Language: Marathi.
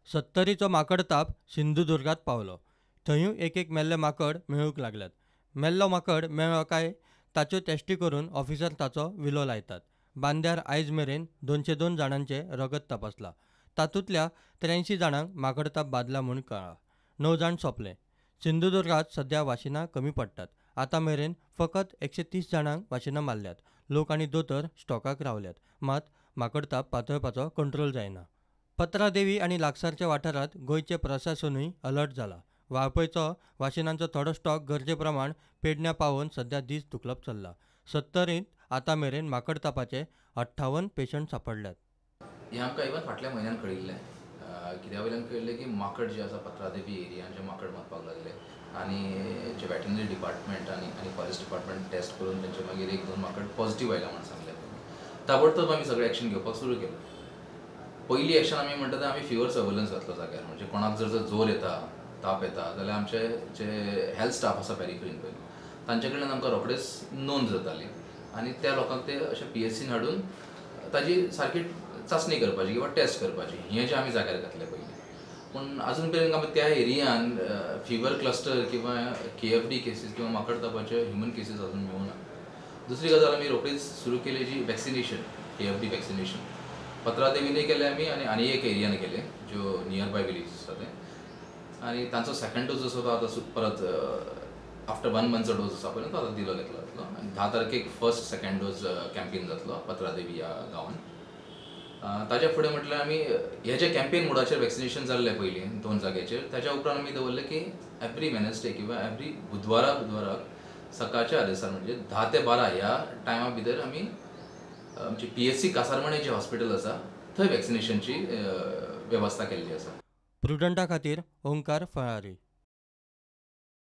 सत्तरीचो माकड ताप सिंधुदुर्गात पावलो. थंयूय एक एक मेल्ले माकड मेळूंक लागल्यात. मेल्लो माकड मेळ्ळो काय ताच्यो टेस्टी करून ऑफिसर ताचो विलो लायतात. बांद्यार आयज मेरेन 202 जाणांचे रगत तपासला. तातूंतल्या 83 जाणांक माकड ताप बादला म्हूण कळ्ळां. 9 जाण सोंपले. सिंधुदुर्गात सध्या वाशिनां कमी पडटात. आतां मेरेन फकत 130 जाणांक वाशिनां मारल्यात. लोक आनी दोतोर स्टॉकाक रावल्यात. मात माकड ताप पातळपाचो कंट्रोल जायना. पत्रादेवी आनी लागसारच्या वाठारांत गोंयचें प्रशासनूय अलर्ट जाला. वाळपयचो वाशिनांचो थोडो स्टॉक गरजे प्रमाण पेडण्यां पावोवन सध्या दीस दुखलप चल्ला. सत्तरींत आतां मेरेन माकड तापाचे 58 पेशंट सांपडल्यात. हें आमकां इवन फाटल्या म्हयन्यान कळिल्लें. कित्या वयल्यान कळिल्लें की माकड जे आसा पत्रादेवी एरियान जे माकड मारपाक लागले आनी जे वेटनरी डिपार्टमेंट आनी फॉरेस्ट डिपार्टमेंट टेस्ट करून तेंचे मागीर 1-2 माकड पॉझिटीव आयला म्हणून सांगलें. ताबडतोब आमी सगळें एक्शन घेवपाक सुरू केलें. पयलीं एक्शन आमी म्हणटा तें आमी फिवर सर्वेलन्स घातलो जाग्यार. म्हणजे कोणाक जर जोर येता, ताप येता जाल्यार आमचे जे हेल्थ स्टाफ आसा पेरिफेरीन पळय तांचे कडल्यान आमकां रोखडेच नोंद जाताली आनी त्या लोकांक ते अशे PHCन हाडून ताजी सारकी चांचणी करपाची किंवा टेस्ट करपाची हें जें आमी जाग्यार घातलें पयलीं. पूण आजून पर्यंत आमी त्या एरियान फिवर क्लस्टर किंवा KFD केसीस किंवा माकड तापाचे ह्युमन केसीस अजून मेळूंक ना. दुसरी गजाल आमी रोखडीच सुरू केली जी वॅक्सिनेशन, KFD वॅक्सिनेशन. पत्रादेवीनय केलें आमी आनी एक एरियान केलें ज्यो नियर बाय विलेजीस आसा ते. आनी तांचो सेकंड डोस आसा तो आतां परत आफ्टर 1 मंथचो डोस आसा पळय तो आतां दिलो घेतलो जातलो. आनी 10 तारखेक फर्स्ट सेकंड डोस कॅम्पेन जातलो पत्रादेवी ह्या गांवांत. ताच्या फुडें म्हटल्यार आमी हे जे कॅम्पेन मोडाचेर वॅक्सिनेशन जाल्लें पयलीं 2 जाग्याचेर ताच्या उपरांत आमी दवरलें की एवरी वेनसडे किंवा एवरी बुधवाराक सकाळच्या हादीसार म्हणजे 10 ते 12 ह्या टायमा भितर आमी आमची PHC कासारमणे जे हॉस्पिटल आसा थंय वॅक्सिनेशनची वेवस्था केल्ली आसा. प्रुडंटा खातीर ओंकार फळारी.